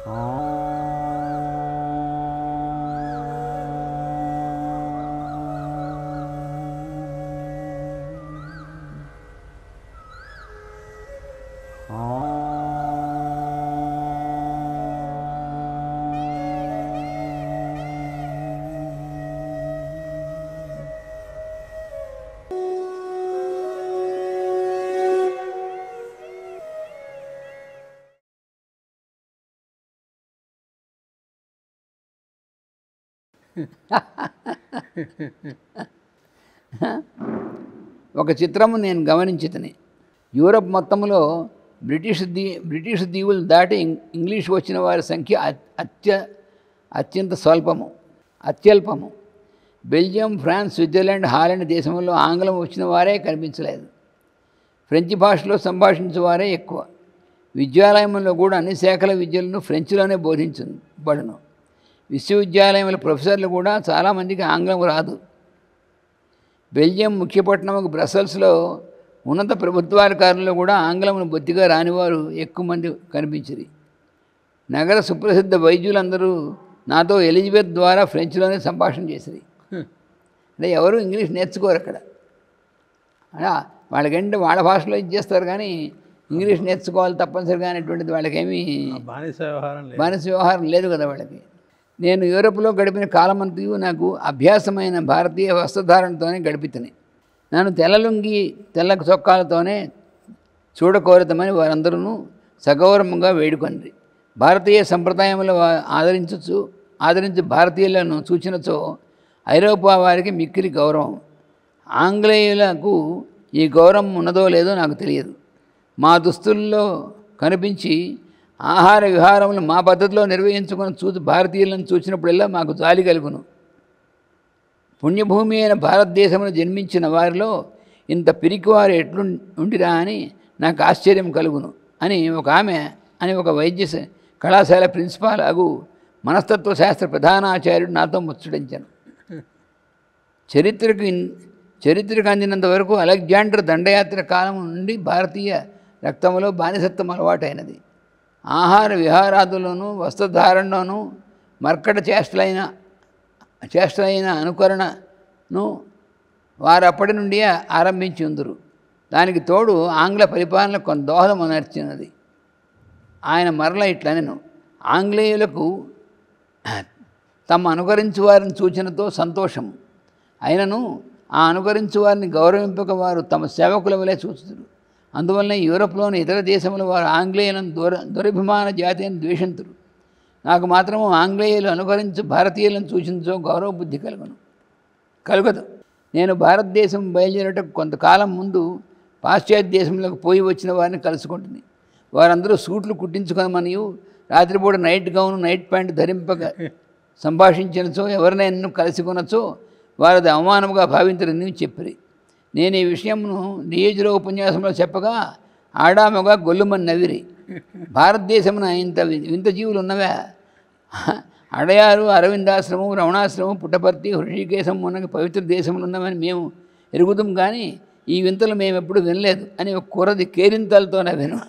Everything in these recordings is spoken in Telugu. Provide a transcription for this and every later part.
ఒక చిత్రము నేను గమనించితిని. యూరప్ మొత్తంలో బ్రిటిష్ దీవులు దాటి ఇంగ్లీష్ వచ్చిన వారి సంఖ్య అత్యంత అత్యల్పము. బెల్జియం, ఫ్రాన్స్, స్విట్జర్లాండ్, హాలండ్ దేశంలో ఆంగ్లం వచ్చిన వారే కనిపించలేదు. ఫ్రెంచ్ భాషలో సంభాషించే వారే ఎక్కువ. విద్యాలయంలో కూడా అన్ని శాఖల విద్యలను ఫ్రెంచ్లోనే బోధించబడును. విశ్వవిద్యాలయంలో ప్రొఫెసర్లు కూడా చాలామందికి ఆంగ్లం రాదు. బెల్జియం ముఖ్యపట్టణము బ్రసెల్స్లో ఉన్నత ప్రభుత్వాధికారుల్లో కూడా ఆంగ్లమును బొత్తిగా రానివారు ఎక్కువ మంది కనిపించింది. నగర సుప్రసిద్ధ వైద్యులందరూ నాతో ఎలిజబెత్ ద్వారా ఫ్రెంచ్లోనే సంభాషణ చేసింది. అంటే ఎవరు ఇంగ్లీష్ నేర్చుకోరు అక్కడ. వాళ్ళకంటే వాళ్ళ భాషలో ఇచ్చేస్తారు, కానీ ఇంగ్లీష్ నేర్చుకోవాలి తప్పనిసరిగా అనేటువంటిది వాళ్ళకేమీ బానిస వ్యవహారం లేదు కదా వాళ్ళకి. నేను యూరోప్లో గడిపిన కాలమంతయు నాకు అభ్యాసమైన భారతీయ వస్త్రధారణతోనే గడిపితని. నన్ను తెల్లలుంగి తెల్ల చొక్కాలతోనే చూడకోరతమని వారందరూ సగౌరవంగా వేడుకొంది. భారతీయ సంప్రదాయంలో ఆదరించి భారతీయులను సూచనతో ఐరోపా వారికి మిక్కిలి గౌరవం. ఆంగ్లేయులకు ఈ గౌరవం ఉన్నదో లేదో నాకు తెలియదు. మా దుస్తుల్లో కనిపించి ఆహార విహారములు మా పద్ధతిలో నిర్వహించుకొని భారతీయులను చూసినప్పుడల్లా మాకు జాలి కలుగును. పుణ్యభూమి అయిన భారతదేశమును జన్మించిన వారిలో ఇంత పిరికివారు ఎట్లుండిరా అని నాకు ఆశ్చర్యం కలుగును అని ఒక వైద్య కళాశాల ప్రిన్సిపాల్ మనస్తత్వశాస్త్ర ప్రధానాచార్యుడు నాతో ముచ్చటించాను. చరిత్రకు అందినంత వరకు అలెగ్జాండర్ దండయాత్ర కాలం నుండి భారతీయ రక్తంలో బానిసత్వం అలవాటైనది. ఆహార విహారాదులను వస్త్రధారణలోనూ మర్కట చేష్టలైన అనుకరణను వారప్పటి నుండి ఆరంభించి ఉందరు. దానికి తోడు ఆంగ్ల పరిపాలన కొంత దోహదం నర్చినది. ఆయన మరల ఇట్లనెను, ఆంగ్లేయులకు తమ అనుకరించు వారిని సూచనతో సంతోషం అయినను ఆ అనుకరించు వారిని గౌరవింపక వారు తమ సేవకుల వలె చూచుతారు. అందువలన యూరోప్లోని ఇతర దేశముల వారు ఆంగ్లేయులను దురభిమాన జాతి అని ద్వేషింతురు. నాకు మాత్రము ఆంగ్లేయులు అనుకరించు భారతీయులను సూచించో గౌరవ బుద్ధి కలుగదు. నేను భారతదేశం బయలుదేరటకు కొంతకాలం ముందు పాశ్చాత్య దేశంలోకి పోయి వచ్చిన వారిని కలుసుకుంటుంది. వారందరూ సూట్లు కుట్టించుకోమనియు రాత్రిపూట నైట్ గౌను నైట్ ప్యాంట్ ధరింపక సంభాషించినచో ఎవరినైనా కలిసికొనచో వారు అది అవమానముగా భావించరని చెప్పిరి. నేను ఈ విషయమును నియోజకవర్గ ఉపన్యాసంలో చెప్పగా ఆడామగా గొల్లుమని నవ్విరి. భారతదేశమున ఇంత వింత జీవులు ఉన్నవా? అడయారు, అరవిందాశ్రమం, రమణాశ్రమం, పుట్టపర్తి, హృషికేశం మొన్నకి పవిత్ర దేశములు ఉన్నవని మేము ఎరుగుదాం, కానీ ఈ వింతలు మేము ఎప్పుడు వినలేదు అని ఒక కుర్రది కేరింతలతో నవ్వాను.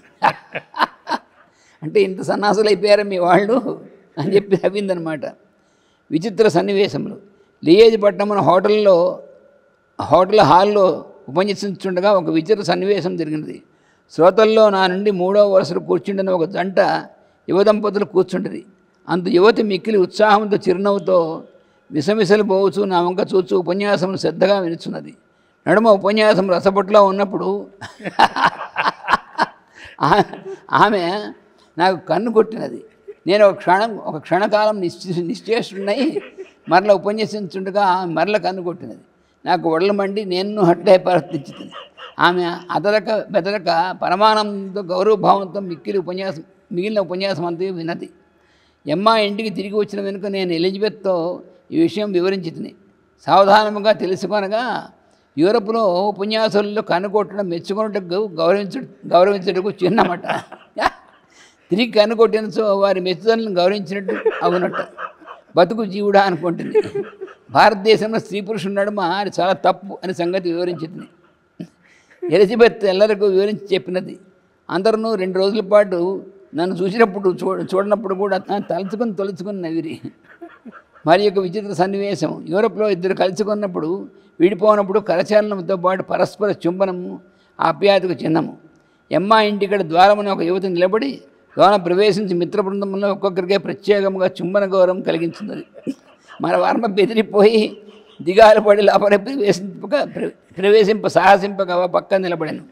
అంటే ఇంత సన్నాసులు అయిపోయారు మీ వాళ్ళు అని చెప్పి నవ్విందనమాట. విచిత్ర సన్నివేశములు. లియేజ్ పట్టణమున హోటల్ హాల్లో ఉపన్యసించుండగా ఒక విచిత్ర సన్నివేశం జరిగినది. శ్రోతల్లో నా నుండి 3వ వరుసలో కూర్చుండిన ఒక జంట యువ దంపతులు కూర్చుండేది. అంత యువతి మిక్కిలి ఉత్సాహంతో చిరునవ్వుతో విసమిసలు పోవచ్చు నా వంక చూచు ఉపన్యాసమును శ్రద్ధగా వినుచున్నది. నడుమ ఉపన్యాసం రసపట్లో ఉన్నప్పుడు ఆమె నాకు కన్ను కొట్టినది. నేను ఒక క్షణకాలం నిశ్చేష్టున్నై మరల ఉపన్యసించుండగా మరల కన్ను కొట్టినది. నాకు ఒళ్ళు మండి నేను అట్లే ప్రవర్తించుతుంది. ఆమె బెదరక పరమానందంతో గౌరవభావంతో మిగిలిన ఉపన్యాసం అంతా విన్నది. ఎమ్మ ఇంటికి తిరిగి వచ్చిన వెనుక నేను ఎలిజబెత్తో ఈ విషయం వివరించింది. సావధానముగా తెలుసుకొనగా యూరప్లో ఉపన్యాసాలలో కనుకొట్టడం మెచ్చుకున్నట్టు గౌరవించటకు చిన్నమాట. తిరిగి కనుకొట్టినచో వారి మెచ్చుదలను గౌరవించినట్టు అవునట్టు. బతుకు జీవుడా అనుకుంటుంది. భారతదేశంలో స్త్రీ పురుషుడు నడుమ అది చాలా తప్పు అనే సంగతి వివరించింది. ఎలిజబెత్ ఎల్లరికూ వివరించి చెప్పినది. అందరూ 2 రోజుల పాటు నన్ను చూసినప్పుడు చూడనప్పుడు కూడా తలుచుకొని నవ్విరి. మరి యొక్క విచిత్ర సన్నివేశం, యూరోప్లో ఇద్దరు కలుసుకున్నప్పుడు విడిపోనప్పుడు కరచాలనంతో పాటు పరస్పర చుంబనము ఆప్యాయతకు చిహ్నము. ఎమ్మ ఇంటికడ ద్వారమున ఒక యువతి నిలబడి లోన ప్రవేశించి మిత్ర బృందంలో ఒక్కొక్కరికే ప్రత్యేకంగా చుంబన గౌరవం కలిగించున్నది. మన వర్మ బెదిరిపోయి దిగాలు పడి లోపల ప్రవేశింప సాహసింపగా పక్కన నిలబడాను.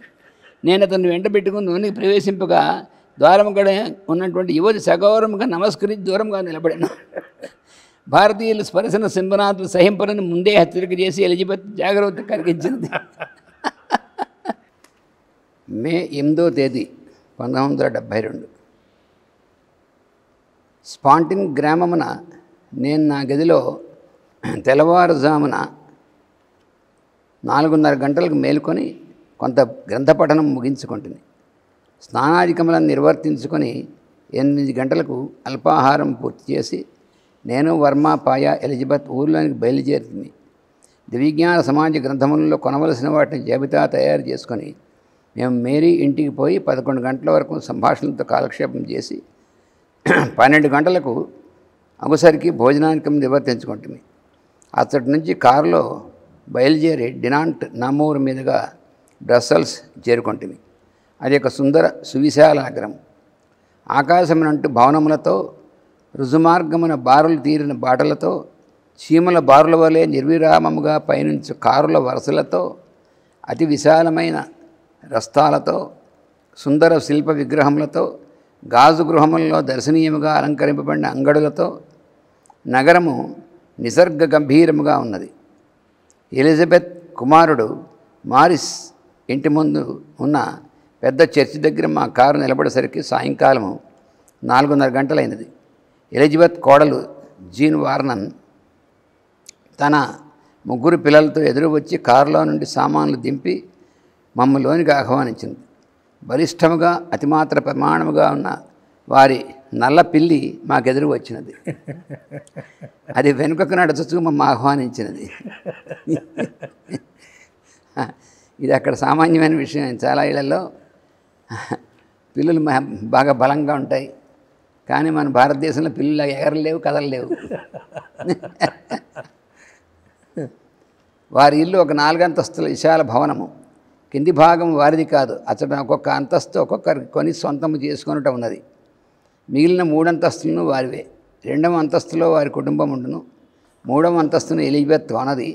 నేను అతన్ని వెంట పెట్టుకుని నూనెకి ప్రవేశింపగా ద్వారం కడ ఉన్నటువంటి యువతి సగౌరవంగా నమస్కరించి దూరంగా నిలబడాను. భారతీయులు స్పర్శన సింబనాథులు సహింపరని ముందే హెచ్చరిక చేసి ఎలిజబెత్ జాగ్రత్త కలిగించింది. మే 8వ తేదీ 1972 స్పాంటిన్ గ్రామమున నేను నా గదిలో తెల్లవారుజామున 4:30 గంటలకు మేలుకొని కొంత గ్రంథపఠనం ముగించుకుంటుంది. స్నానాధికములను నిర్వర్తించుకొని 8 గంటలకు అల్పాహారం పూర్తి చేసి నేను వర్మ పాయ ఎలిజబెత్ ఊరిలోనికి బయలుదేరింది. దివ్యజ్ఞాన సమాజ గ్రంథములలో కొనవలసిన వాటిని జాబితా తయారు చేసుకొని మేము మేరీ ఇంటికి పోయి 11 గంటల వరకు సంభాషణలతో కాలక్షేపం చేసి 12 గంటలకు అగుసరికి భోజనానికి నిర్వర్తించుకుంటుంది. అతడి నుంచి కారులో బయలుదేరి డినాంట్ నామూరు మీదుగా బ్రస్సెల్స్ చేరుకుంటుంది. అది ఒక సుందర సువిశాల నగరం. ఆకాశమునంటూ భవనములతో రుజుమార్గమున బారులు తీరిన బాటలతో చీమల బారుల వలె నిర్విరామముగా పయనించు కారుల వరుసలతో అతి విశాలమైన రస్తాలతో సుందర శిల్ప విగ్రహములతో గాజు గృహములలో దర్శనీయముగా అలంకరింపబడిన అంగడులతో నగరము నిసర్గ గంభీరముగా ఉన్నది. ఎలిజబెత్ కుమారుడు మారిస్ ఇంటి ముందు ఉన్న పెద్ద చర్చి దగ్గర మా కారు నిలబడేసరికి సాయంకాలము 4:30 గంటలైనది. ఎలిజబెత్ కోడలు జీన్ వార్నన్ తన 3 పిల్లలతో ఎదురు వచ్చి కారులో నుండి సామాన్లు దింపి మమ్మలోనికి ఆహ్వానించింది. బలిష్టముగా అతిమాత్ర ప్రమాణముగా ఉన్న వారి నల్ల పిల్లి మాకెదురు వచ్చినది. అది వెనుకకు నడుచుచూ మమ్మ ఆహ్వానించినది. ఇది అక్కడ సామాన్యమైన విషయం. చాలా ఇళ్లలో పిల్లులు బాగా బలంగా ఉంటాయి, కానీ మన భారతదేశంలో పిల్లులు ఎగరలేవు, కదలలేవు. వారి ఇల్లు ఒక 4 అంతస్తుల విశాల భవనము. కింది భాగం వారిది కాదు. అతడు ఒక్కొక్క అంతస్తు ఒక్కొక్కరికి కొని సొంతము చేసుకున్నట్టు ఉన్నది. మిగిలిన 3 అంతస్తులను వారివే. 2వ అంతస్తులో వారి కుటుంబం ఉండును. 3వ అంతస్తును ఎలిజబెత్ కొనది.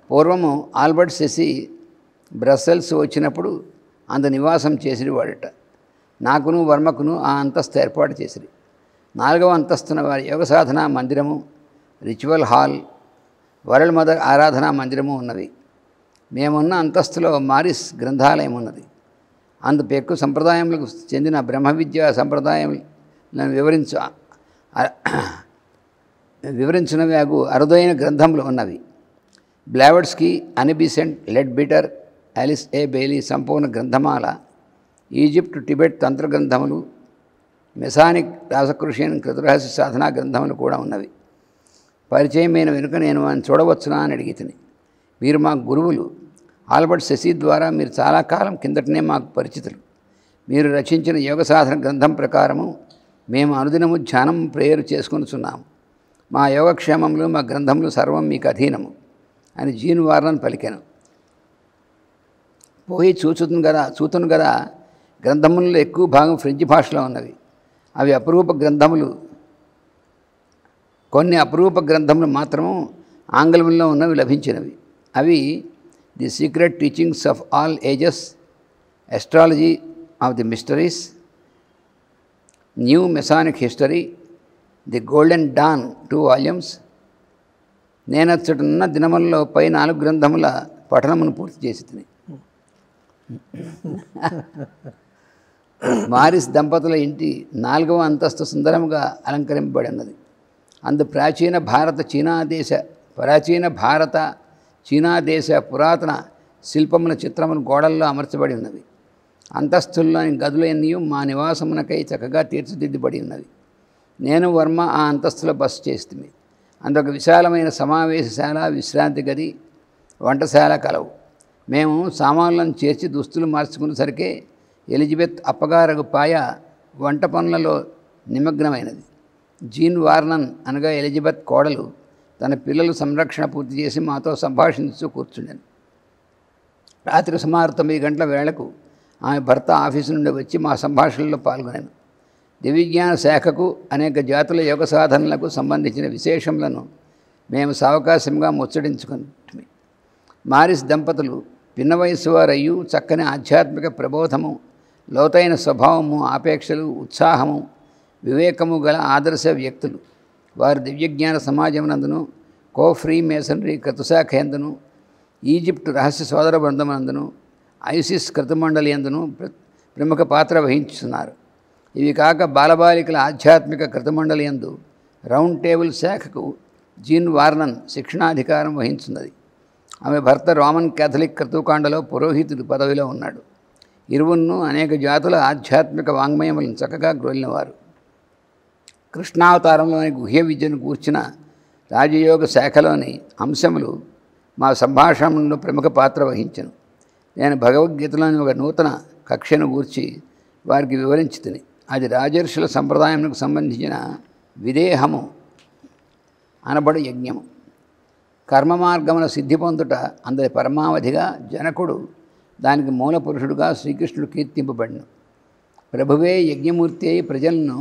పూర్వము ఆల్బర్ట్ సెసి బ్రస్సెల్స్ వచ్చినప్పుడు అంత నివాసం చేసిరి వాడట. నాకును వర్మకును ఆ అంతస్తు ఏర్పాటు చేసిరి. 4వ అంతస్తున వారి యోగ సాధనా మందిరము, రిచువల్ హాల్, వరల్డ్ మదర్ ఆరాధనా మందిరము ఉన్నవి. మేమున్న అంతస్తులో మారిస్ గ్రంథాలయం ఉన్నది. అందు పెక్కు సంప్రదాయములకు చెందిన బ్రహ్మ విద్యా సంప్రదాయాలను వివరించినవి అరుదైన గ్రంథములు ఉన్నవి. Blavatsky, Annie Besant, Leadbeater, Alice A Bailey సంపూర్ణ గ్రంథమాల, ఈజిప్ట్ టిబెట్ తంత్ర గ్రంథములు, మెసానిక్ రాసకృషియన్ కృతరహస్య సాధనా గ్రంథములు కూడా ఉన్నవి. పరిచయమైన వెనుక నేను వారిని చూడవచ్చునా అని అడిగితిని. మీరు మా గురువులు. ఆల్బర్ట్ సెసి ద్వారా మీరు చాలా కాలం కిందటనే మాకు పరిచితులు. మీరు రచించిన యోగ సాధన గ్రంథం ప్రకారము మేము అనుదినము ధ్యానం ప్రేయర్ చేసుకొనిచున్నాము. మా యోగక్షేమములు మా గ్రంథములు సర్వం మీకు అధీనము అని జీన్ వార్నన్ పలికాను. పోయి చూతును కదా గ్రంథములలో ఎక్కువ భాగం ఫ్రెంచ్ భాషలో ఉన్నవి. అవి అపురూప గ్రంథములు. కొన్ని అపురూప గ్రంథములు మాత్రము ఆంగ్లంలో ఉన్నవి లభించినవి. అవి the secret teachings of all ages, astrology of the mysteries, new messianic history, the golden dawn 2 volumes. నేనచ్చటున్న దినములలో పై 4 గ్రంథముల పఠనమును పూర్తి చేసి తిని. మారిస్ దంపతుల ఇంటి 4వ అంతస్తు సుందరముగా అలంకరింపబడి ఉన్నది. అందు ప్రాచీన చీనా దేశ పురాతన శిల్పముల చిత్రములు గోడల్లో అమర్చబడి ఉన్నవి. అంతస్తుల్లోని గదులన్నీ మా నివాసమునకై చక్కగా తీర్చిదిద్దబడి ఉన్నవి. నేను వర్మ ఆ అంతస్తులో బస చేస్తుంది. అందుకు విశాలమైన సమావేశశాల, విశ్రాంతి గది, వంటశాల కలవు. మేము సామాన్లను చేర్చి దుస్తులు మార్చుకునేసరికే ఎలిజబెత్ అప్పగారగు పాయ వంట పనులలో నిమగ్నమైనది. జీన్ వార్నన్ అనగా ఎలిజబెత్ కోడలు తన పిల్లల సంరక్షణ పూర్తి చేసి మాతో సంభాషించుతూ కూర్చుండెను. రాత్రి సుమారు 9 గంటల వేళకు ఆమె భర్త ఆఫీసు నుండి వచ్చి మా సంభాషణలో పాల్గొనాను. దివ్యజ్ఞాన శాఖకు అనేక జాతుల యోగ సాధనలకు సంబంధించిన విశేషములను మేము సావకాశంగా ముచ్చటించుకుంటుమి. మారిస్ దంపతులు పిన్న వయస్సు వారయ్యూ చక్కని ఆధ్యాత్మిక ప్రబోధము, లోతైన స్వభావము, ఆపేక్షలు, ఉత్సాహము, వివేకము గల ఆదర్శ వ్యక్తులు. వారు దివ్యజ్ఞాన సమాజమునందును, ఫ్రీ మేసనరీ క్రతుశాఖ యందును, ఈజిప్ట్ రహస్య సోదర బృందమునందును, ఐసిస్ క్రతుమండలి యందును ప్రముఖ పాత్ర వహించుతున్నారు. ఇవి కాక బాలబాలికల ఆధ్యాత్మిక క్రతుమండలి యందు రౌండ్ టేబుల్ శాఖకు జీన్ వార్నన్ శిక్షణాధికారం వహించున్నది. ఆమె భర్త రోమన్ క్యాథలిక్ క్రతుకాండలో పురోహితుడి పదవిలో ఉన్నాడు. ఇరువును అనేక జాతుల ఆధ్యాత్మిక వాంగ్మయములను చక్కగా గ్రోలినవారు. కృష్ణావతారంలోని గుహ్య విద్యను కూర్చిన రాజయోగ శాఖలోని అంశములు మా సంభాషణలో ప్రముఖ పాత్ర వహించను. నేను భగవద్గీతలోని ఒక నూతన కక్షను గూర్చి వారికి వివరించి తిని, అది రాజర్షుల సంప్రదాయములకు సంబంధించిన విదేహము అనబడు యజ్ఞము. కర్మ మార్గమున సిద్ధి పొందుట అందరి పరమావధిగా జనకుడు దానికి మూల పురుషుడుగా శ్రీకృష్ణుడు కీర్తింపబడిను. ప్రభువే యజ్ఞమూర్తి అయి ప్రజలను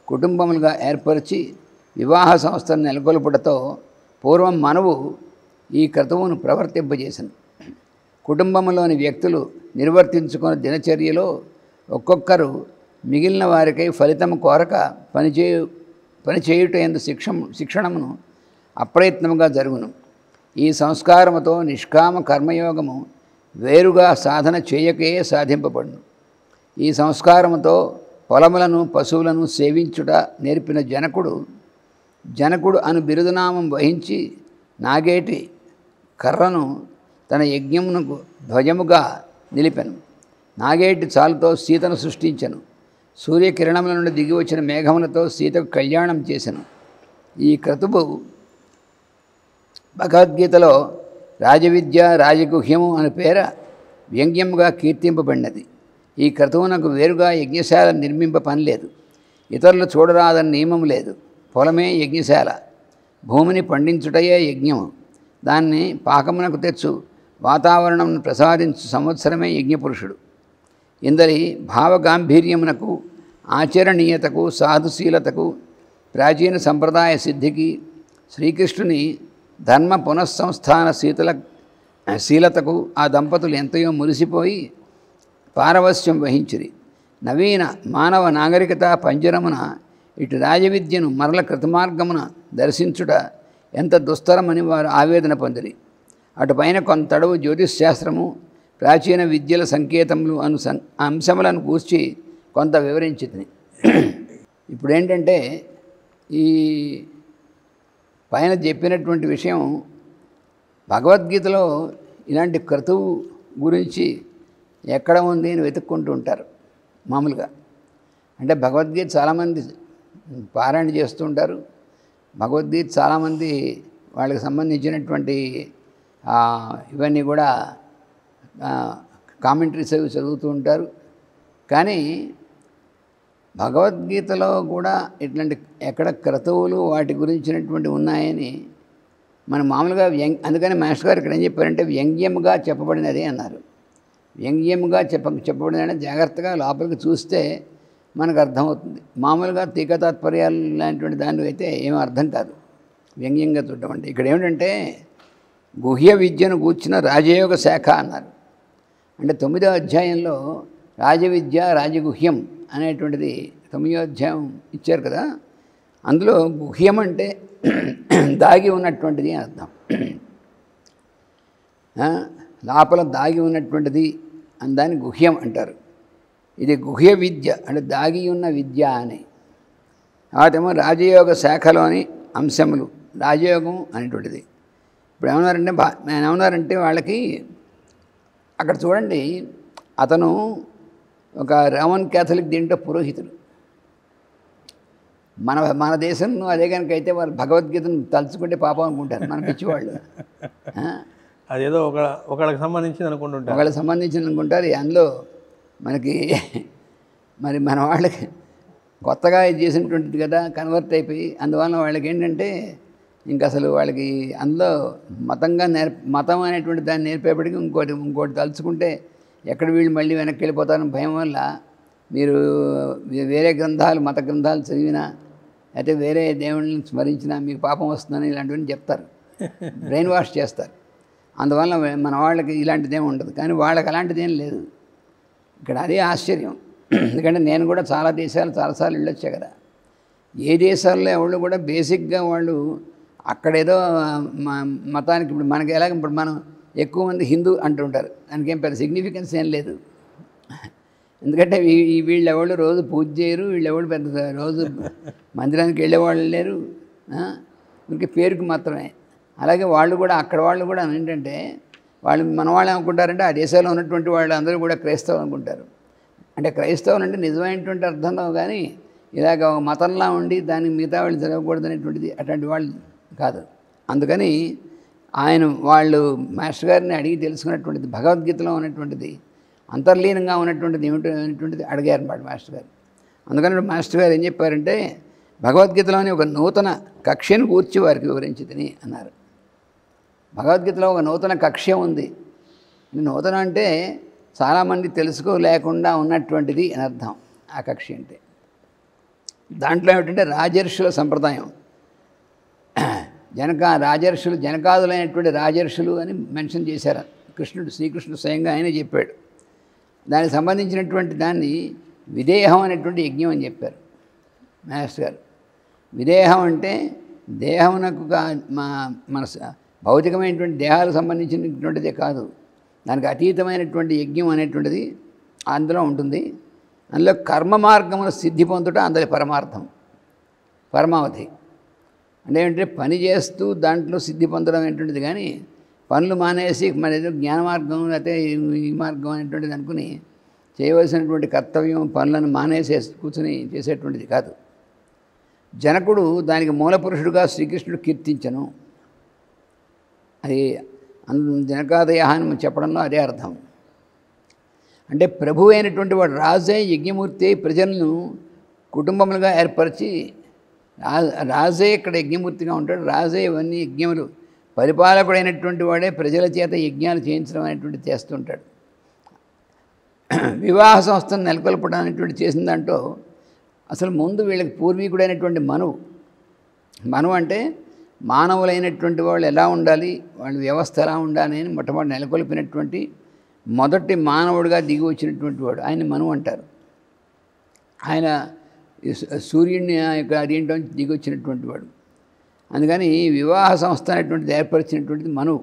కుటుంబములుగా ఏర్పరిచి వివాహ సంస్థను నెలకొల్పుటతో పూర్వం మనవు ఈ క్రతువును ప్రవర్తింపజేసను. కుటుంబంలోని వ్యక్తులు నిర్వర్తించుకున్న దినచర్యలో ఒక్కొక్కరు మిగిలిన వారికై ఫలితము కోరక పనిచేయుట ఎందు శిక్షణమును అప్రయత్నముగా జరుగును. ఈ సంస్కారముతో నిష్కామ కర్మయోగము వేరుగా సాధన చేయకే సాధింపబడును. ఈ సంస్కారముతో పొలములను పశువులను సేవించుట నేర్పిన జనకుడు అను బిరుదునామం వహించి నాగేటి కర్రను తన యజ్ఞమునకు ధ్వజముగా నిలిపెను. నాగేటి చాలుతో సీతను సృష్టించెను. సూర్యకిరణముల నుండి దిగి వచ్చిన మేఘములతో సీతకు కళ్యాణం చేసెను. ఈ క్రతువు భగవద్గీతలో రాజవిద్య రాజగుహ్యము అనే పేర వ్యంగ్యముగా కీర్తింపబడినది. ఈ క్రతువునకు వేరుగా యజ్ఞశాల నిర్మింప పని లేదు. ఇతరులు చూడరాదని నియమం లేదు. పొలమే యజ్ఞశాల, భూమిని పండించుటయే యజ్ఞము. దాన్ని పాకమునకు తెచ్చు వాతావరణం ప్రసాదించు సంవత్సరమే యజ్ఞపురుషుడు. ఇందరి భావగాంభీర్యమునకు, ఆచరణీయతకు, సాధుశీలతకు, ప్రాచీన సంప్రదాయ సిద్ధికి, శ్రీకృష్ణుని ధర్మ పునఃసంస్థాన శీలతకు ఆ దంపతులు ఎంతయో మురిసిపోయి పారవస్యం వహించిరి. నవీన మానవ నాగరికత పంజరమున ఇటు రాజవిద్యను మరల కృతమార్గమున దర్శించుట ఎంత దుస్తరమని వారు ఆవేదన పొందిరి. అటుపైన కొంతడవు జ్యోతిష్శాస్త్రము, ప్రాచీన విద్యల సంకేతములు అను అంశములను కూర్చి కొంత వివరించింది. ఇప్పుడేంటంటే ఈ పైన చెప్పినటువంటి విషయం భగవద్గీతలో ఇలాంటి క్రతువు గురించి ఎక్కడ ఉంది అని వెతుక్కుంటూ ఉంటారు మామూలుగా. అంటే భగవద్గీత చాలామంది పారాయణ చేస్తూ ఉంటారు. భగవద్గీత చాలామంది వాళ్ళకి సంబంధించినటువంటి ఇవన్నీ కూడా కామెంటరీస్ అవి చదువుతూ ఉంటారు. కానీ భగవద్గీతలో కూడా ఇట్లాంటి ఎక్కడ క్రతువులు వాటి గురించినటువంటి ఉన్నాయని మనం మామూలుగా అందుకని మాస్టర్ గారు ఇక్కడ ఏం చెప్పారంటే వ్యంగ్యముగా చెప్పబడినది అన్నారు. వ్యంగ్యముగా చెప్పబడిన జాగ్రత్తగా లోపలికి చూస్తే మనకు అర్థమవుతుంది. మామూలుగా టీకా తాత్పర్యాలు లాంటివంటి దాన్ని అయితే ఏమీ అర్థం కాదు వ్యంగ్యంగా చూడటం అంటే. ఇక్కడ ఏమిటంటే గుహ్య విద్యను కూర్చిన రాజయోగ శాఖ అన్నారు. అంటే 9వ అధ్యాయంలో రాజవిద్య రాజగుహ్యం అనేటువంటిది 9వ అధ్యాయం ఇచ్చారు కదా. అందులో గుహ్యం అంటే దాగి ఉన్నటువంటిది అని అర్థం. లోపల దాగి ఉన్నటువంటిది అని దాన్ని గుహ్యం అంటారు. ఇది గుహ్య విద్య అంటే దాగి ఉన్న విద్య అని. అదేమో రాజయోగ శాఖలోని అంశములు రాజయోగం అనేటువంటిది. ఇప్పుడు ఏమన్నారంటే వాళ్ళకి అక్కడ చూడండి, అతను ఒక రోమన్ క్యాథలిక్ దీంట్లో పురోహితుడు. మన దేశంలో అదే కనుక అయితే వాళ్ళు భగవద్గీతను తలుచుకుంటే పాపం అనుకుంటారు మన పిచ్చివాళ్ళు. అదేదో ఒకళ్ళకి సంబంధించింది అనుకుంటుంటారు, ఒకళ్ళకి సంబంధించింది అనుకుంటారు. అందులో మనకి మరి మన వాళ్ళకి కొత్తగా ఇది చేసినటువంటిది కదా, కన్వర్ట్ అయిపోయి, అందువల్ల వాళ్ళకి ఏంటంటే ఇంక అసలు వాళ్ళకి అందులో మతం అనేటువంటి దాన్ని నేర్పేపటికి ఇంకోటి తలుచుకుంటే ఎక్కడ వీళ్ళు మళ్ళీ వెనక్కి వెళ్ళిపోతారని భయం వల్ల మీరు వేరే గ్రంథాలు, మత గ్రంథాలు చదివినా అయితే వేరే దేవుళ్ళని స్మరించినా మీకు పాపం వస్తుందని ఇలాంటివన్నీ చెప్తారు, బ్రెయిన్ వాష్ చేస్తారు. అందువల్ల మన వాళ్ళకి ఇలాంటిదేం ఉండదు. కానీ వాళ్ళకి అలాంటిదేం లేదు. ఇక్కడ అదే ఆశ్చర్యం. ఎందుకంటే నేను కూడా చాలా దేశాలు చాలాసార్లు వెళ్ళొచ్చా కదా. ఏ దేశాల్లో ఎవరు కూడా బేసిక్గా వాళ్ళు అక్కడేదో మతానికి ఇప్పుడు మనకి ఎలాగ ఇప్పుడు మనం ఎక్కువ మంది హిందూ అంటుంటారు, దానికి ఏం పెద్ద సిగ్నిఫికెన్స్ ఏం లేదు. ఎందుకంటే వీళ్ళు ఎవరు రోజు పూజ చేయరు, వీళ్ళు ఎవరు పెద్ద రోజు మందిరానికి వెళ్ళేవాళ్ళు లేరు, ఇంకే పేరుకి మాత్రమే. అలాగే వాళ్ళు కూడా అక్కడ వాళ్ళు కూడా ఏంటంటే వాళ్ళు మన వాళ్ళు అనుకుంటారంటే ఆ దేశంలో ఉన్నటువంటి వాళ్ళు అందరూ కూడా క్రైస్తవులు అనుకుంటారు. అంటే క్రైస్తవులు అంటే నిజమైనటువంటి అర్థంలో కానీ ఇలాగ మతంలా ఉండి దానికి మిగతా వాళ్ళు జరగకూడదు అనేటువంటిది అటువంటి వాళ్ళు కాదు. అందుకని వాళ్ళు మాస్టర్ గారిని అడిగి తెలుసుకున్నటువంటిది భగవద్గీతలో ఉన్నటువంటిది అంతర్లీనంగా ఉన్నటువంటిది ఏమిటో అనేటువంటిది అడిగారు అన్నమాట మాస్టర్ గారు. అందుకని మాస్టర్ గారు ఏం చెప్పారంటే భగవద్గీతలోని ఒక నూతన కక్ష్యను కూర్చి వారికి వివరించి తిని అన్నారు. భగవద్గీతలో ఒక నూతన కక్ష్య ఉంది. నూతన అంటే చాలామంది తెలుసుకోలేకుండా ఉన్నటువంటిది అని అర్థం. ఆ కక్ష్య అంటే దాంట్లో ఏమిటంటే రాజర్షుల సంప్రదాయం. జనకాదులైనటువంటి రాజర్షులు అని మెన్షన్ చేశారు శ్రీకృష్ణుడు స్వయంగా ఆయనే చెప్పాడు. దానికి సంబంధించినటువంటి దాన్ని విదేహం అనేటువంటి యజ్ఞం అని చెప్పారు మాస్టర్ గారు. విదేహం అంటే దేహమునకు మన భౌతికమైనటువంటి దేహాలకు సంబంధించినటువంటిదే కాదు, దానికి అతీతమైనటువంటి యజ్ఞం అనేటువంటిది అందులో ఉంటుంది. అందులో కర్మ మార్గమును సిద్ధి పొందుట అందులో పరమావధి. అంటే ఏంటంటే పని చేస్తూ దాంట్లో సిద్ధి పొందడం అనేటువంటిది, కానీ పనులు మానేసి మన ఏదో జ్ఞాన మార్గం లేకపోతే ఈ మార్గం అనేటువంటిది అనుకుని చేయవలసినటువంటి కర్తవ్యం పనులను మానేసి కూర్చొని చేసేటువంటిది కాదు. జనకుడు దానికి మూలపురుషుడుగా శ్రీకృష్ణుడు కీర్తించను. అది జనకాదయ అని చెప్పడంలో అదే అర్థం. అంటే ప్రభువు అయినటువంటి వాడు రాజే యజ్ఞమూర్తి ప్రజలను కుటుంబములుగా ఏర్పరిచి రాజే ఇక్కడ యజ్ఞమూర్తిగా ఉంటాడు. రాజే ఇవన్నీ యజ్ఞములు పరిపాలకుడైనటువంటి వాడే ప్రజల చేత యజ్ఞాలు చేయించడం అనేటువంటి చేస్తుంటాడు. వివాహ సంస్థను నెలకొల్పడం అనేటువంటి చేసిన దాంట్లో అసలు ముందు వీళ్ళకి పూర్వీకుడైనటువంటి మనువు అంటే మానవులైనటువంటి వాళ్ళు ఎలా ఉండాలి, వాళ్ళ వ్యవస్థ ఎలా ఉండాలి అని మొట్టమొదటి నెలకొల్పినటువంటి మొదటి మానవుడిగా దిగి వచ్చినటువంటి వాడు ఆయన మనువు అంటారు. ఆయన సూర్యుని యొక్క అదేంటో దిగి వచ్చినటువంటి వాడు. అందుకని వివాహ సంస్థ అనేటువంటిది ఏర్పరిచినటువంటిది మనువు.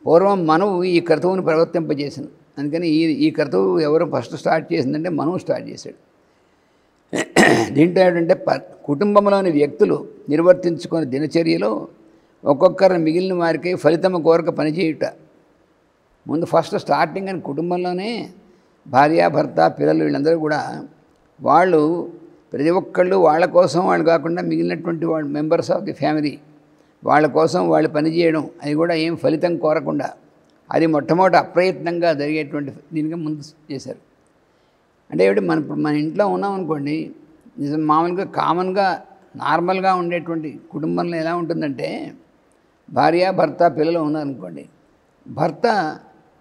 పూర్వం మనువు ఈ క్రతువును ప్రవర్తింపజేసింది. అందుకని ఈ క్రతువు ఎవరు ఫస్ట్ స్టార్ట్ చేసిందంటే మనువు స్టార్ట్ చేశాడు. దీంట్లో ఏంటంటే కుటుంబంలోని వ్యక్తులు నిర్వర్తించుకునే దినచర్యలో ఒక్కొక్కరు మిగిలిన వారికి ఫలితము కోరక పనిచేయుట. ముందు ఫస్ట్ స్టార్టింగ్ అని కుటుంబంలోనే భార్య భర్త పిల్లలు వీళ్ళందరూ కూడా వాళ్ళు ప్రతి ఒక్కళ్ళు వాళ్ళ కోసం వాళ్ళు కాకుండా మిగిలినటువంటి వాళ్ళు మెంబర్స్ ఆఫ్ ది ఫ్యామిలీ వాళ్ళ కోసం వాళ్ళు పనిచేయడం, అది కూడా ఏం ఫలితం కోరకుండా, అది మొట్టమొదటి అప్రయత్నంగా జరిగేటువంటి దీనిగా ముందు చేశారు. అంటే ఏమిటి మన ఇంట్లో ఉన్నాం అనుకోండి, నిజం మామూలుగా కామన్గా నార్మల్గా ఉండేటువంటి కుటుంబంలో ఎలా ఉంటుందంటే భార్య భర్త పిల్లలు ఉన్నారనుకోండి, భర్త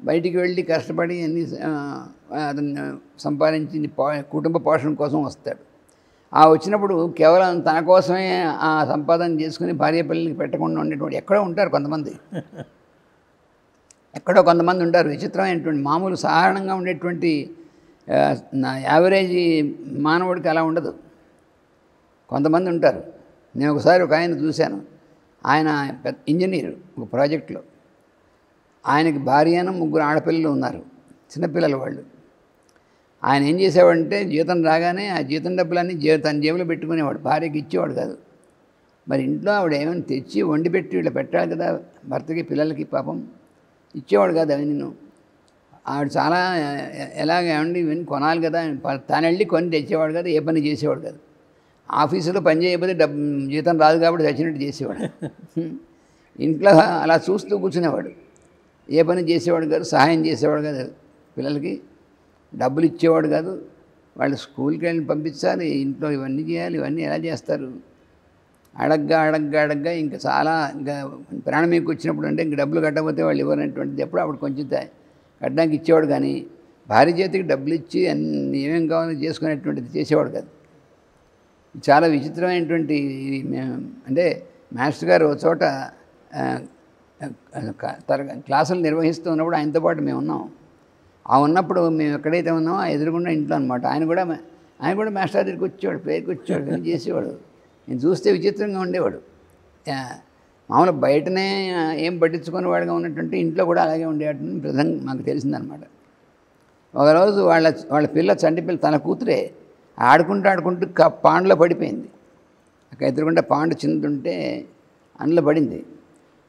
బయటికి వెళ్ళి కష్టపడి అన్ని అతన్ని సంపాదించింది కుటుంబ పోషణ కోసం వస్తాడు. ఆ వచ్చినప్పుడు కేవలం తన కోసమే ఆ సంపాదన చేసుకుని భార్య పిల్లలకి పెట్టకుండా ఉండేటువంటి ఎక్కడో ఉంటారు కొంతమంది, ఎక్కడో కొంతమంది ఉంటారు. విచిత్రమైనటువంటి మామూలు సాధారణంగా ఉండేటువంటి యావరేజ్ మానవుడికి అలా ఉండదు. కొంతమంది ఉంటారు. నేను ఒకసారి ఒక ఆయన చూశాను. ఆయన పెద్ద ఇంజనీరు ఒక ప్రాజెక్టులో. ఆయనకి భార్యను 3 ఆడపిల్లలు ఉన్నారు, చిన్నపిల్లలు వాళ్ళు. ఆయన ఏం చేసేవాడంటే జీతం రాగానే ఆ జీతం డబ్బులన్నీ తన జేబులో పెట్టుకునేవాడు, భార్యకి ఇచ్చేవాడు కాదు. మరి ఇంట్లో ఆవిడ ఏమైనా తెచ్చి వండి పెట్టి వీళ్ళు పెట్టాలి కదా భర్తకి పిల్లలకి, పాపం ఇచ్చేవాడు కాదు. అవి నేను ఆవిడ చాలా ఏమండి ఇవన్నీ కొనాలి కదా, తను వెళ్ళి కొని తెచ్చేవాడు కదా, ఏ పని చేసేవాడు కాదు. ఆఫీసులో పని చేయకపోతే జీతం రాదు కాబట్టి చచ్చినట్టు చేసేవాడు. ఇంట్లో అలా చూస్తూ కూర్చునేవాడు, ఏ పని చేసేవాడు కాదు, సహాయం చేసేవాడు కాదు పిల్లలకి. డబ్బులు ఇచ్చేవాడు కాదు. వాళ్ళు స్కూల్కి వెళ్ళి పంపించాలి, ఇంట్లో ఇవన్నీ చేయాలి. ఇవన్నీ ఎలా చేస్తారు? అడగ్గా ఇంకా చాలా ఇంకా ప్రాణం మీకు వచ్చినప్పుడు అంటే ఇంక డబ్బులు కట్టకపోతే వాళ్ళు ఇవ్వనటువంటిది ఎప్పుడు అప్పుడు కొంచెం కట్టడానికి ఇచ్చేవాడు. కానీ భార్య చేతికి డబ్బులు ఇచ్చి అన్ని ఏమేం కావాలో చేసుకునేటువంటిది చేసేవాడు కాదు. చాలా విచిత్రమైనటువంటి అంటే మాస్టర్ గారు ఒక చోట క్లాసులు నిర్వహిస్తూ ఉన్నప్పుడు ఆయనతో పాటు మేము ఉన్నాం. ఉన్నప్పుడు మేము ఎక్కడైతే ఉన్నామో ఆ ఎదురుగుండా ఇంట్లో అనమాట. ఆయన కూడా మాస్టర్ దగ్గరికి వచ్చేవాడు, పేరుకి వచ్చేవాడు, కానీ చేసేవాడు. నేను చూస్తే విచిత్రంగా ఉండేవాడు. మామూలు బయటనే ఏం పట్టించుకునేవాడుగా ఉన్నటువంటి ఇంట్లో కూడా అలాగే ఉండేవాడు ప్రధానం మాకు తెలిసిందనమాట. ఒకరోజు వాళ్ళ పిల్ల చంటి పిల్ల తన కూతురే ఆడుకుంటూ పాండులో పడిపోయింది. అక్కడ ఎదురుగుండా పాండు చిందుంటే అందులో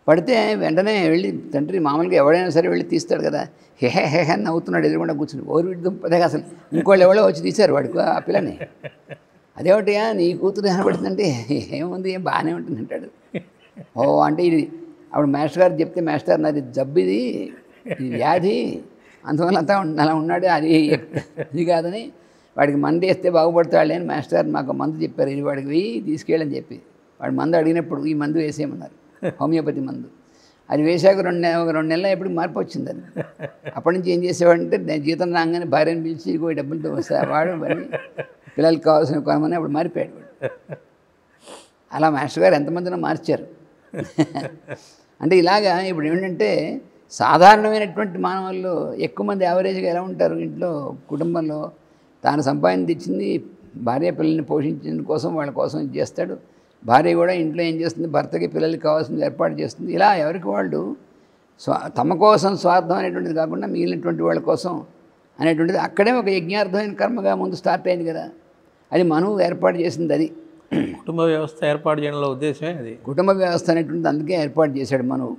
పడితే వెంటనే వెళ్ళి తండ్రి మామూలుగా ఎవడైనా సరే వెళ్ళి తీస్తాడు కదా, హే అని నవ్వుతున్నాడు ఎదురుగుండా కూర్చుని. ఓరి దుంపదే అసలు ఇంకోళ్ళు ఎవరో వచ్చి తీశారు వాడికి ఆ పిల్లని. అదేమిటయా నీ కూతురు కనబడుతుందంటే ఏముంది ఏం బాగానే ఉంటుంది అంటాడు. అంటే ఇది అప్పుడు మాస్టర్ గారు చెప్తే, మాస్టర్ నాది జబ్బు, ఇది వ్యాధి, అందువల్ల అంతా అలా ఉన్నాడు, అది కాదని వాడికి మందు వేస్తే బాగుపడతాడులే అని మాస్టర్ మాకు మందు చెప్పారు. ఇది వాడికి వెయ్యి తీసుకెళ్ళని చెప్పి వాడు మందు అడిగినప్పుడు ఈ మందు వేసేయమన్నారు, హోమియోపతి మందు. అది వేసాక ఒక రెండు నెలలు ఎప్పుడు మార్పు వచ్చింది. అది అప్పటి నుంచి ఏం చేసేవాడంటే నేను జీతం రాగానే భార్యను పిలిచి ఇగో డబ్బులతో వాడు అని పిల్లలకి కావాల్సిన కొనమని అప్పుడు మారిపోయాడు వాడు. అలా మాస్టర్ గారు ఎంతమందినో మార్చారు. అంటే ఇలాగా ఇప్పుడు ఏంటంటే సాధారణమైనటువంటి మానవుల్లో ఎక్కువ మంది యావరేజ్గా ఎలా ఉంటారు, ఇంట్లో కుటుంబంలో తాను సంపాదించింది భార్య పిల్లల్ని పోషించడం కోసం వాళ్ళ కోసం చేస్తాడు. భార్య కూడా ఇంట్లో ఏం చేస్తుంది, భర్తకి పిల్లలకి కావాల్సింది ఏర్పాటు చేస్తుంది. ఇలా ఎవరికి వాళ్ళు తమ కోసం స్వార్థం అనేటువంటిది కాకుండా మిగిలినటువంటి వాళ్ళ కోసం అనేటువంటిది అక్కడే ఒక యజ్ఞార్థమైన కర్మగా ముందు స్టార్ట్ అయింది కదా. అది మనువు ఏర్పాటు చేసింది. అది కుటుంబ వ్యవస్థ ఏర్పాటు చేయడంలో ఉద్దేశమే అది. కుటుంబ వ్యవస్థ అనేటువంటిది అందుకే ఏర్పాటు చేశాడు మనువు.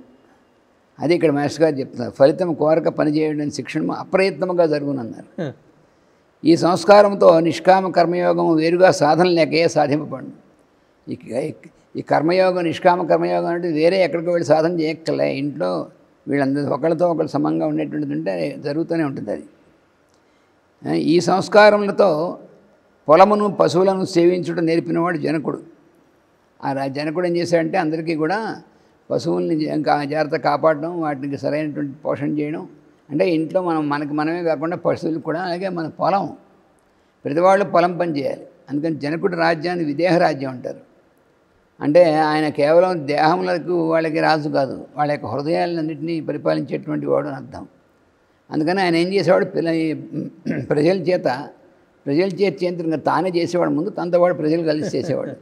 అది ఇక్కడ మాస్టర్ గారు చెప్తున్నారు. ఫలితం కోరక పనిచేయడం శిక్షణ అప్రయత్నముగా జరుగునన్నారు. ఈ సంస్కారంతో నిష్కామ కర్మయోగం వేరుగా సాధన లేకే సాధింపబడు. ఈ కర్మయోగం నిష్కామ కర్మయోగం అంటే వేరే ఎక్కడికి వెళ్ళి సాధన చేయక్కలే, ఇంట్లో వీళ్ళందరూ ఒకళ్ళతో ఒకళ్ళు సమంగా ఉండేటువంటిది ఉంటే జరుగుతూనే ఉంటుంది. అది ఈ సంస్కారములతో పొలమును పశువులను సేవించడం నేర్పినవాడు జనకుడు. ఆ జనకుడు ఏం చేశాడంటే అందరికీ కూడా పశువుల్ని జాగ్రత్త కాపాడడం, వాటికి సరైనటువంటి పోషణ చేయడం. అంటే ఇంట్లో మనమే కాకుండా పశువులకు కూడా, అలాగే మన పొలం, ప్రతివాళ్ళు పొలం పని చేయాలి. అందుకని జనకుడు రాజ్యాన్ని విదేహ రాజ్యం అంటారు. అంటే ఆయన కేవలం దేహములకు వాళ్ళకి రాజు కాదు, వాళ్ళ యొక్క హృదయాలన్నింటినీ పరిపాలించేటువంటి వాడు అని అర్థం. అందుకని ఆయన ఏం చేసేవాడు, ప్రజల చేత చేయంత్రంగా తానే చేసేవాడు. ముందు తనతో వాడు ప్రజలు కలిసి చేసేవాడు.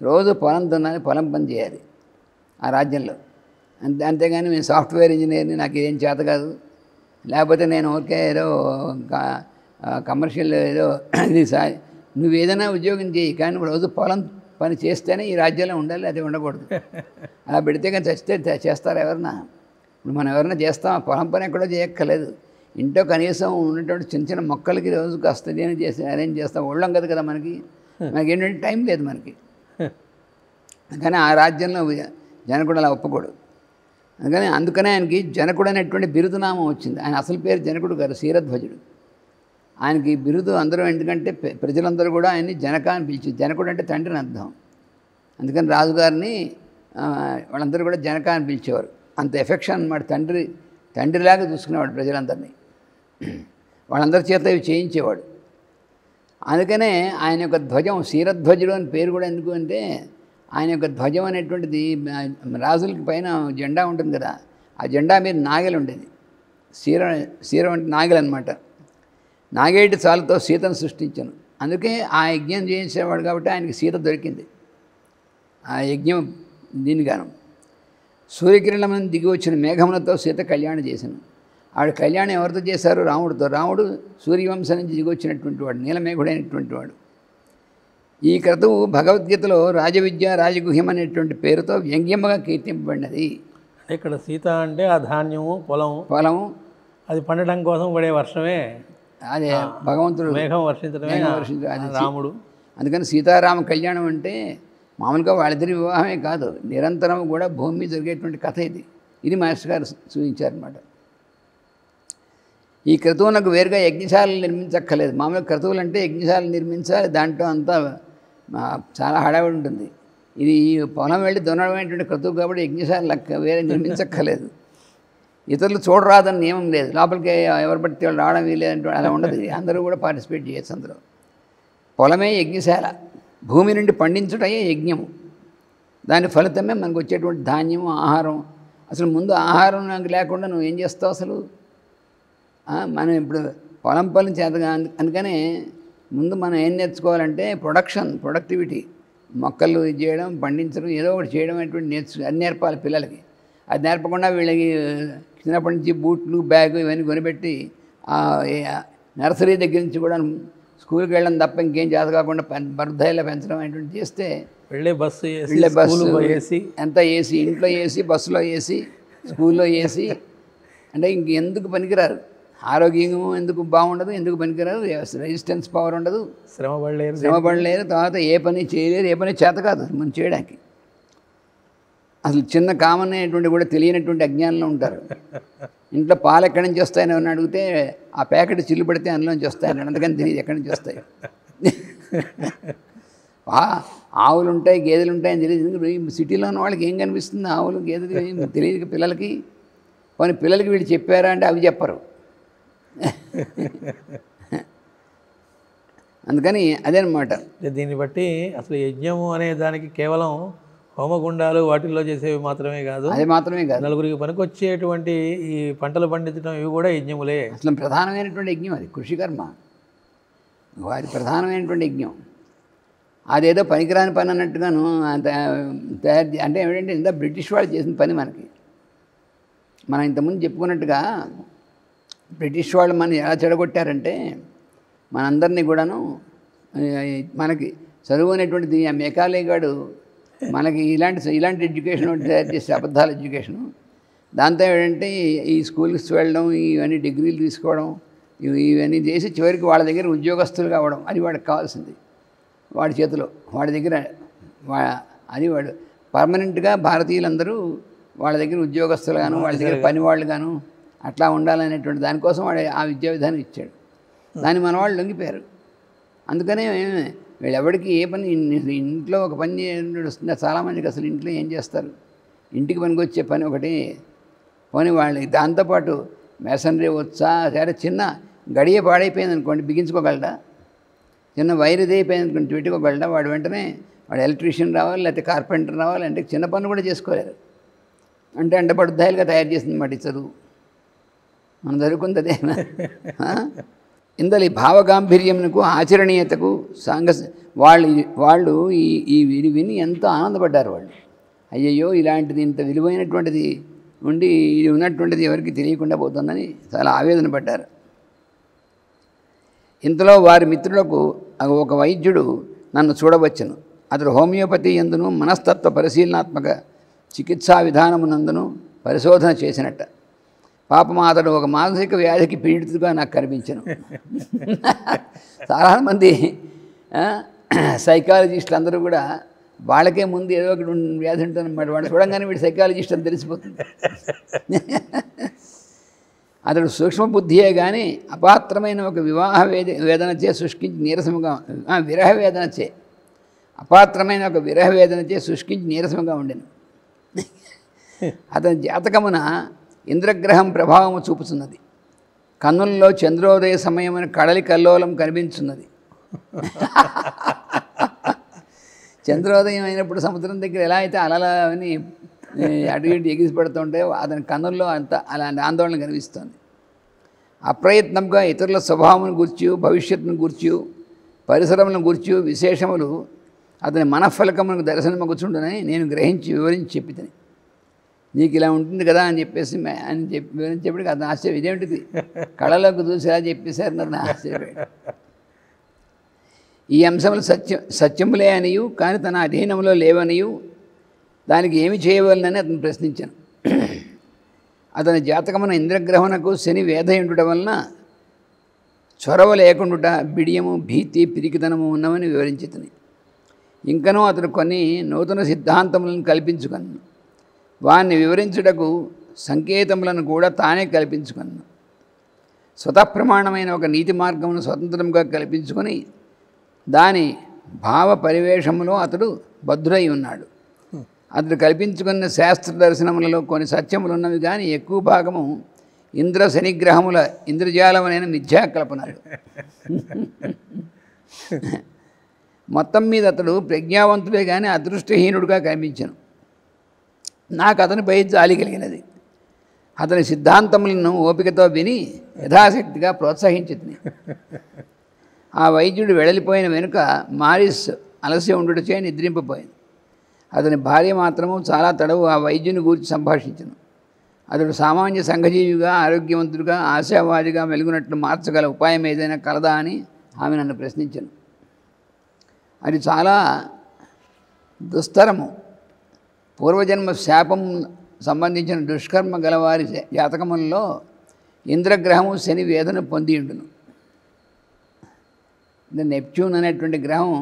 రోజు పొలం దున్నాలి, పొలం పని చేయాలి ఆ రాజ్యంలో. అంతేగాని నేను సాఫ్ట్వేర్ ఇంజనీర్ని, నాకు ఏం చేత కాదు, లేకపోతే నేను ఓకే ఏదో కమర్షియల్ ఏదో ఇది నువ్వు ఏదైనా ఉద్యోగం చేయి, కానీ రోజు పొలం పని చేస్తేనే ఈ రాజ్యంలో ఉండాలి, అది ఉండకూడదు. అలా పెడితే కానీ చచ్చితే చేస్తారు ఎవరన్నా. ఇప్పుడు మనం ఎవరైనా చేస్తాం, పొలం పని ఎక్కడో చేయక్కర్లేదు, ఇంట్లో కనీసం ఉన్నటువంటి చిన్న చిన్న మొక్కలకి రోజు కాస్త చేసి అరేంజ్ చేస్తాం. ఒళ్ళం కదా మనకి ఏంటంటే టైం లేదు మనకి. కానీ ఆ రాజ్యంలో జనకుడు అలా ఒప్పుకోడు. అందుకనే ఆయనకి జనకుడు అనేటువంటి బిరుదునామం వచ్చింది. ఆయన అసలు పేరు జనకుడు గారు, క్షీరధ్వజుడు. ఆయనకి బిరుదు అందరూ ఎందుకంటే ప్రజలందరూ కూడా ఆయన్ని జనక అని పిలిచి, జనకుడు అంటే తండ్రిని అర్థం. అందుకని రాజుగారిని వాళ్ళందరూ కూడా జనక అని పిలిచేవారు. అంత ఎఫెక్షన్ అన్నమాట. తండ్రిలాగా చూసుకునేవాడు ప్రజలందరినీ, వాళ్ళందరి చేత ఇవి చేయించేవాడు. అందుకనే ఆయన యొక్క ధ్వజం క్షీరధ్వజుడు అని పేరు కూడా ఎందుకు అంటే, ఆయన యొక్క ధ్వజం అనేటువంటిది రాజులకి పైన జెండా ఉంటుంది కదా, ఆ జెండా మీద నాగలి ఉండేది. క్షీరం అంటే నాగలి అనమాట. నాగేటి చాలుతో సీతను సృష్టించాను. అందుకే ఆ యజ్ఞం చేసేవాడు కాబట్టి ఆయనకి సీత దొరికింది. ఆ యజ్ఞం దీనిగాను సూర్యకిరణం దిగి వచ్చిన మేఘములతో సీత కళ్యాణం చేశాను. ఆవిడ కళ్యాణం ఎవరితో చేశారు? రాముడితో. రాముడు సూర్యవంశం నుంచి దిగి వచ్చినటువంటి వాడు, నీలమేఘుడైనటువంటి వాడు. ఈ క్రతువు భగవద్గీతలో రాజవిద్య రాజగుహ్యం అనేటువంటి పేరుతో వ్యంగ్యముగా కీర్తింపబడినది. ఇక్కడ సీత అంటే ఆ ధాన్యము, పొలము అది పండడం కోసం పడే వర్షమే, అదే భగవంతుడు మేఘం వర్షించడమే రాముడు. అందుకని సీతారామ కళ్యాణం అంటే మామూలుగా వాళ్ళిద్దరి వివాహమే కాదు, నిరంతరం కూడా భూమి మీద జరిగేటువంటి కథ ఇది. ఇది మాస్టర్ గారు సూచించారన్నమాట. ఈ క్రతువునకు వేరుగా యజ్ఞశాలలు నిర్మించక్కర్లేదు. మామూలుగా క్రతువులు అంటే యజ్ఞశాలలు నిర్మించాలి, దాంట్లో అంతా చాలా హడావిడి ఉంటుంది. ఇది పొలం వెళ్ళి దున్నడమైనటువంటి క్రతువు కాబట్టి యజ్ఞశాల వేరే నిర్మించక్కర్లేదు. ఇతరులు చూడరాదని నియమం లేదు, లోపలికి ఎవరు పడితే వాళ్ళు రావడం వీలేదంటే అలా ఉండదు. అందరూ కూడా పార్టిసిపేట్ చేయొచ్చు అందులో. పొలమే యజ్ఞశాల, భూమి నుండి పండించుటయే యజ్ఞము. దాని ఫలితమే మనకు వచ్చేటువంటి ధాన్యము, ఆహారం. అసలు ముందు ఆహారం నాకు లేకుండా నువ్వు ఏం చేస్తావు అసలు? మనం ఇప్పుడు పొలం చేతగా, అందుకనే ముందు మనం ఏం నేర్చుకోవాలంటే ప్రొడక్టివిటీ, మొక్కలు చేయడం, పండించడం, ఏదో ఒకటి చేయడం అనేటువంటి అది నేర్పాలి పిల్లలకి. అది నేర్పకుండా వీళ్ళకి చిన్నప్పటి నుంచి బూట్లు, బ్యాగు ఇవన్నీ కొనిపెట్టి నర్సరీ దగ్గర నుంచి కూడా స్కూల్కి వెళ్ళడం తప్ప ఇంకేం చేత కాకుండా బరుద్దాయిలో పెంచడం అనేటువంటి చేస్తే వెళ్ళే బస్సు ఎంత ఏసీ, ఇంట్లో ఏసీ, బస్సులో ఏసీ, స్కూల్లో ఏసీ అంటే ఇంకెందుకు పనికిరారు. ఆరోగ్యం ఎందుకు బాగుండదు, ఎందుకు పనికిరారు, రెసిస్టెన్స్ పవర్ ఉండదు, శ్రమపడలేరు, తర్వాత ఏ పని చేయలేరు, ఏ పని చేత కాదు మనం చేయడానికి. అసలు చిన్న కామన్ అనేటువంటి కూడా తెలియనటువంటి అజ్ఞానంలో ఉంటారు. ఇంట్లో పాలు ఎక్కడి నుంచి వస్తాయని ఎవరిని అడిగితే ఆ ప్యాకెట్ చిల్లు పడితే అందులోంచి వస్తాయని, అందుకని తెలియదు ఎక్కడి నుంచి వస్తాయి. ఆవులు ఉంటాయి, గేదెలు ఉంటాయని తెలియదు. సిటీలో ఉన్న వాళ్ళకి ఏం కనిపిస్తుంది, ఆవులు గేదెలు తెలియదు పిల్లలకి. కానీ పిల్లలకి వీళ్ళు చెప్పారా అంటే అవి చెప్పరు. అందుకని అదేనమాట. దీన్ని బట్టి అసలు యజ్ఞము అనే దానికి కేవలం హోమగుండాలు వాటిల్లో చేసేవి మాత్రమే కాదు, అది మాత్రమే కాదు, నలుగురికి పనికొచ్చేటువంటి ఈ పంటలు పండించడం ఇవి కూడా యజ్ఞములే. అసలు ప్రధానమైనటువంటి యజ్ఞం అది, కృషికర్మ వారి ప్రధానమైనటువంటి యజ్ఞం. అదేదో పనికిరాని పని అన్నట్టుగాను తయారు అంటే ఏమిటంటే ఇంత బ్రిటిష్ వాళ్ళు చేసిన పని మనకి. మనం ఇంతకుముందు చెప్పుకున్నట్టుగా బ్రిటిష్ వాళ్ళు మనం ఎలా చెడగొట్టారంటే మనందరినీ కూడాను మనకి చదువు అనేటువంటిది ఆ మెకాలే గాడు మనకి ఇలాంటి ఎడ్యుకేషన్ తయారు చేసే అబద్ధాల ఎడ్యుకేషను. దాంతో ఏంటంటే ఈ స్కూల్కి వెళ్ళడం, ఇవన్నీ డిగ్రీలు తీసుకోవడం, ఇవన్నీ చేసి చివరికి వాళ్ళ దగ్గర ఉద్యోగస్తులు కావడం, అది వాడికి కావాల్సింది. వాడి చేతిలో వాడి దగ్గర అది వాడు పర్మనెంట్గా భారతీయులందరూ వాళ్ళ దగ్గర ఉద్యోగస్తులు గాను, వాళ్ళ దగ్గర పనివాళ్ళు గాను అట్లా ఉండాలనేటువంటి దానికోసం వాడు ఆ విద్యా విధానం ఇచ్చాడు. దాన్ని మన వాళ్ళు లొంగిపోయారు. అందుకనే వీళ్ళు ఎవరికి ఏ పని, ఇంట్లో ఒక పని వస్తుందా చాలామందికి అసలు ఇంట్లో ఏం చేస్తారు, ఇంటికి పనికి వచ్చే పని ఒకటి పోనీ వాళ్ళకి. దాంతోపాటు మేసనరీ వచ్చా, సరే చిన్న గడియ పాడైపోయింది అనుకోండి బిగించుకోగలడా, చిన్న వైర్ ఇదైపోయింది అనుకోండి పెట్టుకోగలడా, వాడు వెంటనే వాడు ఎలక్ట్రీషియన్ రావాలి, లేకపోతే కార్పెంటర్ రావాలి, అంటే చిన్న పనులు కూడా చేసుకోలేరు. అంటే పడుద్దాయిలుగా తయారు చేసింది మాట చదువు. మనం చదువుకుంది అదే. ఇందలి భావగాంభీర్యమునకు, ఆచరణీయతకు వాళ్ళు ఈ విని ఎంతో ఆనందపడ్డారు. వాళ్ళు అయ్యయ్యో ఇలాంటిది ఇంత విలువైనటువంటిది ఉండి ఇది ఉన్నటువంటిది ఎవరికి తెలియకుండా పోతుందని చాలా ఆవేదన పడ్డారు. ఇంతలో వారి మిత్రులకు ఒక వైద్యుడు నన్ను చూడవచ్చును. అతడు హోమియోపతి యందును మనస్తత్వ పరిశీలనాత్మక చికిత్సా విధానమునందును పరిశోధన చేసినట్ట. పాపం అతడు ఒక మానసిక వ్యాధికి పీడితుగా నాకు కనిపించను. చాలామంది సైకాలజిస్టులు అందరూ కూడా వాళ్ళకే ముందు ఏదో ఒకటి వ్యాధి ఉంటుందన్నమాట. వాడు చూడంగానే వీడు సైకాలజిస్ట్ అని తెలిసిపోతుంది. అతడు సూక్ష్మబుద్ధియే కానీ అపాత్రమైన ఒక వివాహ వేదనచే శుష్కించి నీరసముగా, విరహ వేదనచే అపాత్రమైన ఒక విరహ వేదనచే శుష్కించి నీరసముగా ఉండెను. అతని జాతకమున ఇంద్రగ్రహం ప్రభావము చూపుతున్నది. కన్నుల్లో చంద్రోదయ సమయమైన కడలి కల్లోలం కనిపించున్నది. చంద్రోదయం అయినప్పుడు సముద్రం దగ్గర ఎలా అయితే అలలని అటు ఇటు ఎగిసి పడుతుంటే అతని కన్నుల్లో అంత అలాంటి ఆందోళన కనిపిస్తుంది. అప్రయత్నంగా ఇతరుల స్వభావం గూర్చి, భవిష్యత్తును గూర్చి, పరిసరములను గూర్చి విశేషములు అతని మనఃఫలకములకు దర్శనమగుచుండని నేను గ్రహించి వివరించి చెప్పితని. నీకు ఇలా ఉంటుంది కదా అని చెప్పేసి వివరించేప్పటికి అతను ఆశ్చర్యం, ఇదేంటిది కళలోకి చూసి ఎలా చెప్పేశారు నన్ను ఆశ్చర్యపోయాడు. ఈ అంశములు సత్యములే అనియు కానీ తన అధీనంలో లేవనియు దానికి ఏమి చేయవలనని అతను ప్రశ్నించాను. అతని జాతకమున ఇంద్రగ్రహణకు శని వేధయుండుట వలన చొరవ లేకుండుట, బిడియము, భీతి, పిరికితనము ఉన్నవని వివరించుతుంది. ఇంకనూ అతను కొన్ని నూతన సిద్ధాంతములను కల్పించుకున్నాను. వారిని వివరించుటకు సంకేతములను కూడా తానే కల్పించుకున్నాను. స్వతఃప్రమాణమైన ఒక నీతి మార్గమును స్వతంత్రంగా కల్పించుకొని దాని భావ పరివేషములో అతడు బద్ధుడై ఉన్నాడు. అతడు కల్పించుకున్న శాస్త్ర దర్శనములలో కొన్ని సత్యములున్నవి కానీ ఎక్కువ భాగము ఇంద్ర శనిగ్రహముల ఇంద్రజాలములైన మిథ్యాకల్పనలు. మొత్తం మీద అతడు ప్రజ్ఞావంతుడే కానీ అదృష్టహీనుడుగా కనిపించను. నాకు అతనిపై జాలి కలిగినది. అతని సిద్ధాంతములను ఓపికతో విని యథాశక్తిగా ప్రోత్సహించింది. ఆ వైద్యుడు వెడలిపోయిన వెనుక మారిస్ అలసి ఉండుటచే నిద్రింపపోయింది. అతని భార్య మాత్రము చాలా తడవు ఆ వైద్యుని గురించి సంభాషించను. అతడు సామాన్య సంఘజీవిగా ఆరోగ్యవంతుడిగా ఆశావాదిగా మెలుగునట్లు మార్చగల ఉపాయం ఏదైనా కలదా అని ఆమె నన్ను ప్రశ్నించను. అది చాలా దుస్తరము. పూర్వజన్మ శాపం సంబంధించిన దుష్కర్మ గలవారి జాతకములలో ఇంద్రగ్రహము శని వేదన పొంది ఉండును. నెప్ట్యూన్ అనేటువంటి గ్రహం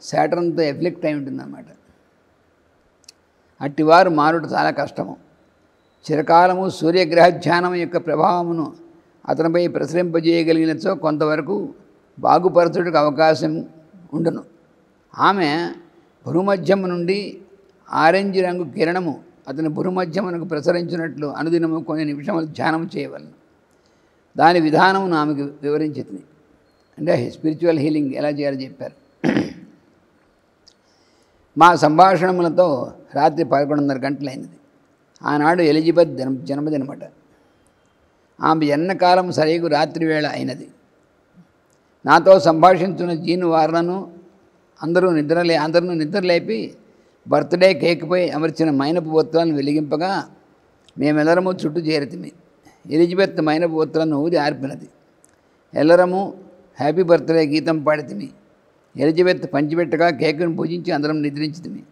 శాటర్న్తో ఎఫ్లిక్ట్ అయి ఉంటుందన్నమాట. అట్టివారు మారుట చాలా కష్టము. చిరకాలము సూర్యగ్రహ ధ్యానం యొక్క ప్రభావమును అతనిపై ప్రసరింపజేయగలిగినచో కొంతవరకు బాగుపరచుటకు అవకాశం ఉండును. ఆమె భూమధ్యము నుండి ఆరెంజ్ రంగు కిరణము అతని భూమధ్యమునకు ప్రసరించినట్లు అనుదినము కొన్ని నిమిషములు ధ్యానం చేయవలను. దాని విధానమును ఆమెకు వివరించింది. అంటే స్పిరిచువల్ హీలింగ్ ఎలా చేయాలో చెప్పారు. మా సంభాషణములతో రాత్రి 11:30 గంటలైనది. ఆనాడు ఎలిజబెత్ జన్మదినమట. ఆమె జన్మకాలం సరైగు రాత్రి వేళ అయినది. నాతో సంభాషించున్న జీన్ వార్లను అందరూ నిద్రలేపి బర్త్డే కేక్పై అమర్చిన మైనపు ఒత్తులను వెలిగింపగా మేమెల్లరము చుట్టూ చేరితిమి. ఎలిజబెత్ మైనపు ఒత్తులను ఊది ఆర్పినది. ఎల్లరము హ్యాపీ బర్త్డే గీతం పాడితిమి. ఎలిజబెత్ పంచిపెట్టగా కేకును పూజించి అందరం నిద్రించితిమి.